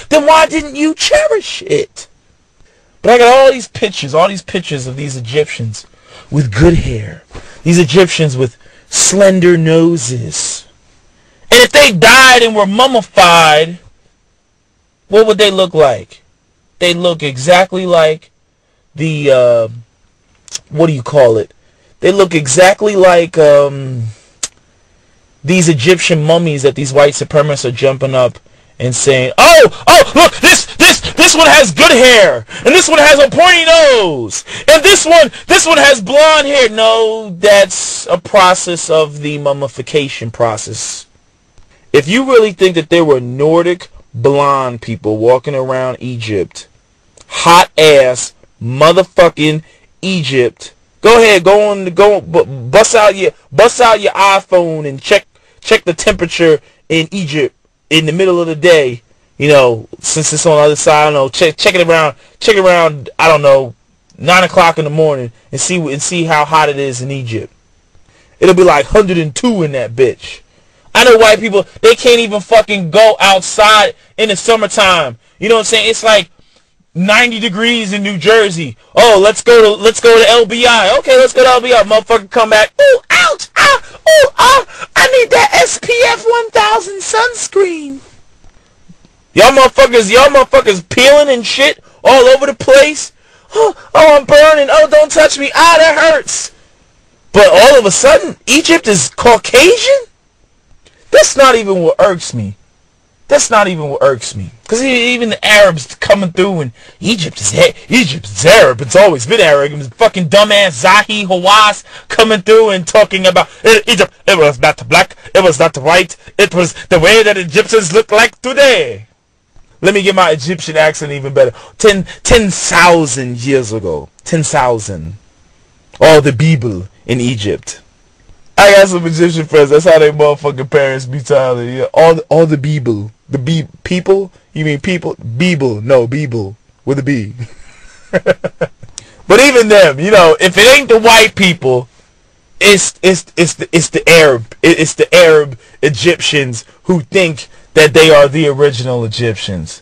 then why didn't you cherish it? But I got all these pictures of these Egyptians with good hair. These Egyptians with slender noses. And if they died and were mummified, what would they look like? They look exactly like the, what do you call it? They look exactly like these Egyptian mummies that these white supremacists are jumping up and saying, oh, look, this one has good hair, and this one has a pointy nose, and this one has blonde hair. No, that's a process of the mummification process. If you really think that there were Nordic blonde people walking around Egypt, hot ass motherfucking Egypt, go ahead, bust out your iPhone and check the temperature in Egypt in the middle of the day. You know, since it's on the other side, I don't know, check it around, I don't know, 9 o'clock in the morning and see how hot it is in Egypt. It'll be like 102 in that bitch. I know white people, they can't even fucking go outside in the summertime. You know what I'm saying? It's like 90 degrees in New Jersey. Oh, let's go to LBI. Okay, let's go to LBI. Motherfucker come back. Ooh, ouch, I need that SPF 1000 sunscreen. Y'all motherfuckers peeling and shit all over the place. Oh, I'm burning. Oh, don't touch me. Ah, that hurts. But all of a sudden, Egypt is Caucasian? That's not even what irks me. Because even the Arabs coming through, and Egypt is Arab. It's always been Arab. It was fucking dumbass Zahi Hawass coming through and talking about Egypt. It was not the black. It was not the white. It was the way that Egyptians look like today. Let me get my Egyptian accent even better. 10,000 years ago. 10,000. All the people in Egypt. I got some Egyptian friends. That's how they motherfucking parents be telling you. All the people. The people? You mean people? Beeble. No, Beeble. With a B. But even them, you know, if it ain't the white people, it's the Arab. It's the Arab Egyptians who think that they are the original Egyptians.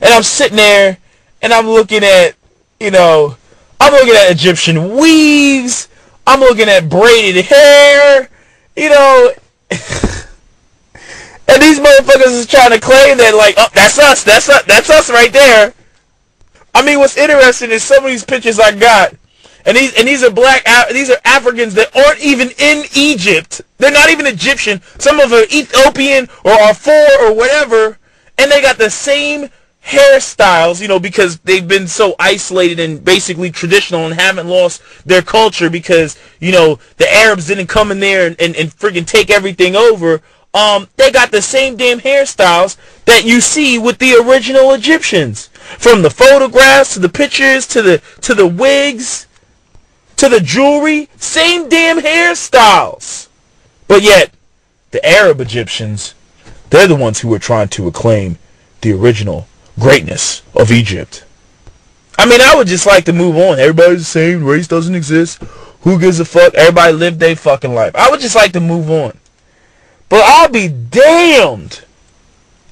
And I'm sitting there and I'm looking at, you know, Egyptian weaves. I'm looking at braided hair, you know. And these motherfuckers is trying to claim that, like, oh, that's us right there. I mean, what's interesting is some of these pictures I got, and these are Africans that aren't even in Egypt. They're not even Egyptian. Some of them are Ethiopian or Darfur or whatever, and they got the same hairstyles, you know, because they've been so isolated and basically traditional and haven't lost their culture because, you know, the Arabs didn't come in there and freaking take everything over. They got the same damn hairstyles that you see with the original Egyptians. From the photographs to the pictures to the wigs to the jewelry, same damn hairstyles. But yet, the Arab Egyptians, they're the ones who are trying to acclaim the original greatness of Egypt. I mean, I would just like to move on. Everybody's the same. Race doesn't exist. Who gives a fuck? Everybody live their fucking life. I would just like to move on. But I'll be damned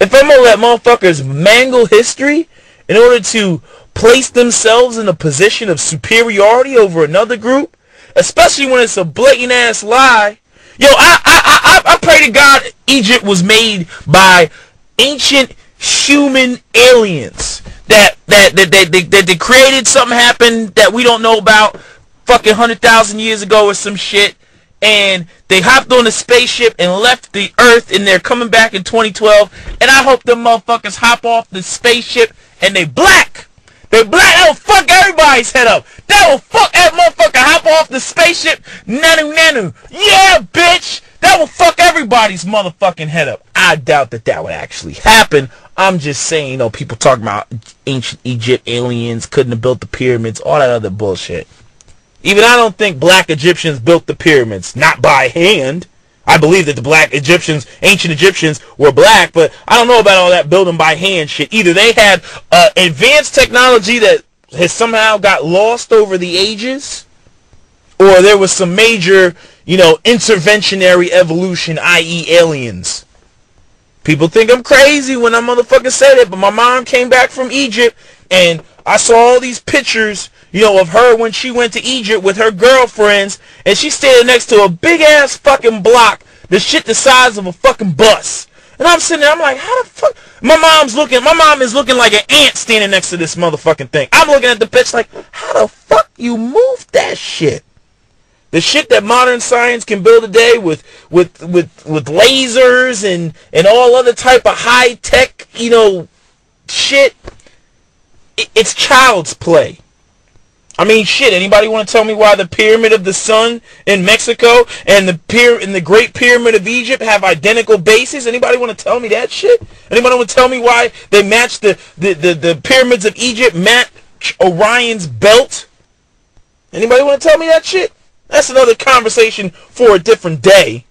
if I'm gonna let motherfuckers mangle history in order to place themselves in a position of superiority over another group, especially when it's a blatant ass lie. Yo, I pray to God Egypt was made by ancient human aliens that they created something happened that we don't know about fucking 100,000 years ago or some shit, and they hopped on a spaceship and left the earth, and they're coming back in 2012, and I hope them motherfuckers hop off the spaceship and they black. That will fuck everybody's head up. That will fuck that motherfucker hop off the spaceship. Nanu. Yeah, bitch. That will fuck everybody's motherfucking head up. I doubt that would actually happen. I'm just saying, you know, people talking about ancient Egypt aliens couldn't have built the pyramids, all that other bullshit. Even I don't think black Egyptians built the pyramids, not by hand. I believe that the black Egyptians, ancient Egyptians, were black, but I don't know about all that building by hand shit. Either they had advanced technology that has somehow got lost over the ages, or there was some major, you know, interventionary evolution, i.e. aliens. People think I'm crazy when I motherfucking say that, but my mom came back from Egypt, and I saw all these pictures, you know, of her when she went to Egypt with her girlfriends, and she's standing next to a big-ass fucking block, the shit the size of a fucking bus. And I'm sitting there, I'm like, how the fuck? My mom is looking like an ant standing next to this motherfucking thing. I'm looking at the bitch like, how the fuck you moved that shit? The shit that modern science can build today with lasers and all other type of high tech, you know, shit. It's child's play. I mean, shit. Anybody want to tell me why the Pyramid of the Sun in Mexico and the Great Pyramid of Egypt have identical bases? Anybody want to tell me that shit? Anybody want to tell me why they match the pyramids of Egypt match Orion's belt? Anybody want to tell me that shit? That's another conversation for a different day.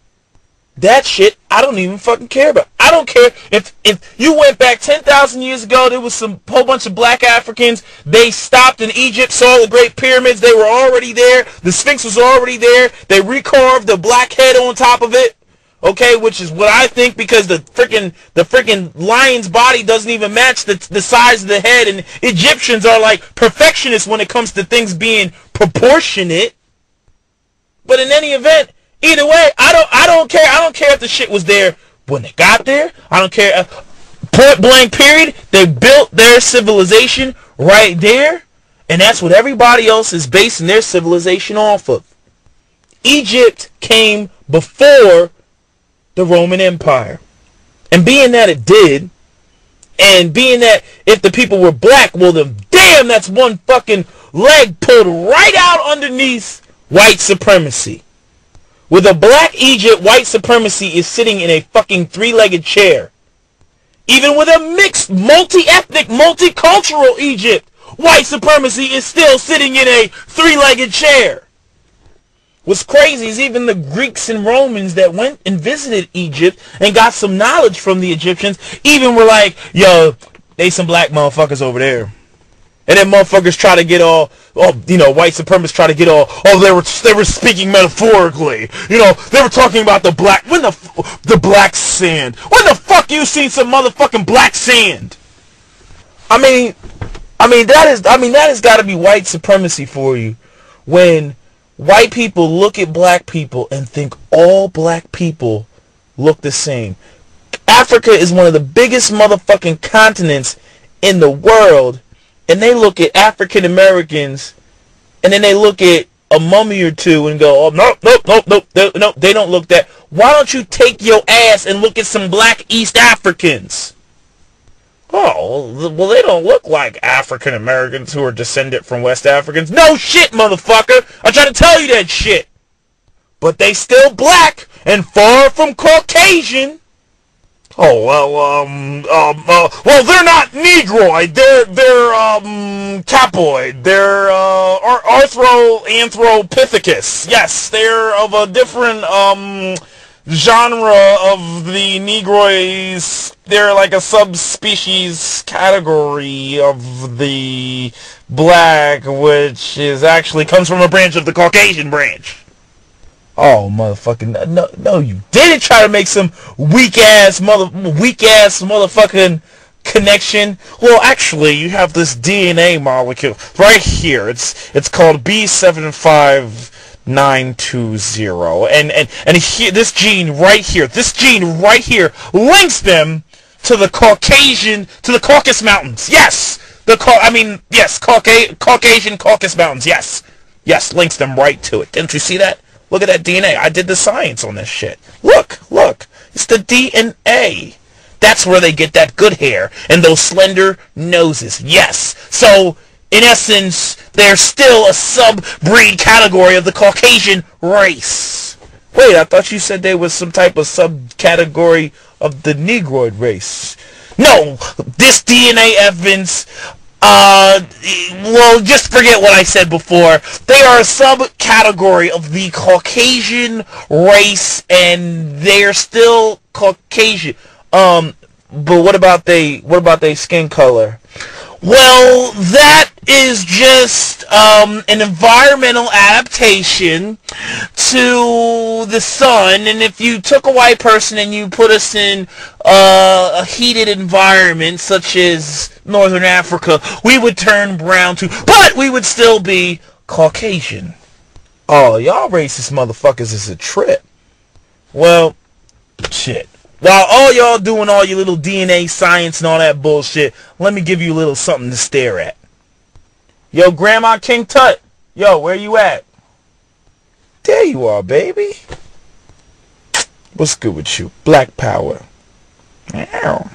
That shit, I don't even fucking care about. I don't care if you went back 10,000 years ago, there was some whole bunch of black Africans. They stopped in Egypt, saw the Great Pyramids. They were already there. The Sphinx was already there. They recarved the black head on top of it. Okay, which is what I think, because the freaking lion's body doesn't even match the size of the head, and Egyptians are like perfectionists when it comes to things being proportionate. But in any event, either way, I don't care. I don't care if the shit was there when they got there. I don't care. Point blank period. They built their civilization right there, and that's what everybody else is basing their civilization off of. Egypt came before the Roman Empire. And being that it did, and being that if the people were black, well then damn, that's one fucking leg pulled right out underneath white supremacy. With a black Egypt, white supremacy is sitting in a fucking three-legged chair. Even with a mixed, multi-ethnic, multicultural Egypt, white supremacy is still sitting in a three-legged chair. What's crazy is even the Greeks and Romans that went and visited Egypt and got some knowledge from the Egyptians even were like, yo, they some black motherfuckers over there. And then motherfuckers try to get all, you know, white supremacists try to get all, they were speaking metaphorically. You know, they were talking about the black, the black sand. When the fuck you seen some motherfucking black sand? I mean that has got to be white supremacy for you. When white people look at black people and think all black people look the same. Africa is one of the biggest motherfucking continents in the world. And they look at African Americans, and then they look at a mummy or two and go, oh, nope, they don't look that. Why don't you take your ass and look at some black East Africans? Oh, well, they don't look like African Americans who are descended from West Africans. No shit, motherfucker. I try to tell you that shit. But they still black and far from Caucasian. Oh, well, they're not Negroid. They're Capoid. They're, Anthropithecus. Yes, they're of a different, genre of the Negroids. They're like a subspecies category of the black, which is actually comes from a branch of the Caucasian branch. Oh, motherfucking no! You didn't try to make some weak ass motherfucking connection. Well, actually, you have this DNA molecule right here. It's called B75920, and here, this gene right here links them to the Caucasus Mountains. Yes, Caucasian Caucasus Mountains. Yes, links them right to it. Didn't you see that? Look at that DNA. I did the science on this shit. Look. It's the DNA. That's where they get that good hair and those slender noses. Yes. So, in essence, they're still a sub-breed category of the Caucasian race. Wait, I thought you said there was some type of subcategory of the Negroid race. No, this DNA evidence... well, just forget what I said before. They are a subcategory of the Caucasian race, and they're still Caucasian. But what about they skin color? Well, that is just an environmental adaptation to the sun, and if you took a white person and you put us in a heated environment such as Northern Africa, we would turn brown too, but we would still be Caucasian. Oh, y'all racist motherfuckers is a trip. Well, shit. While all y'all doing all your little DNA science and all that bullshit, let me give you a little something to stare at. Yo, Grandma King Tut. Yo, where you at? There you are, baby. What's good with you? Black power. Ow.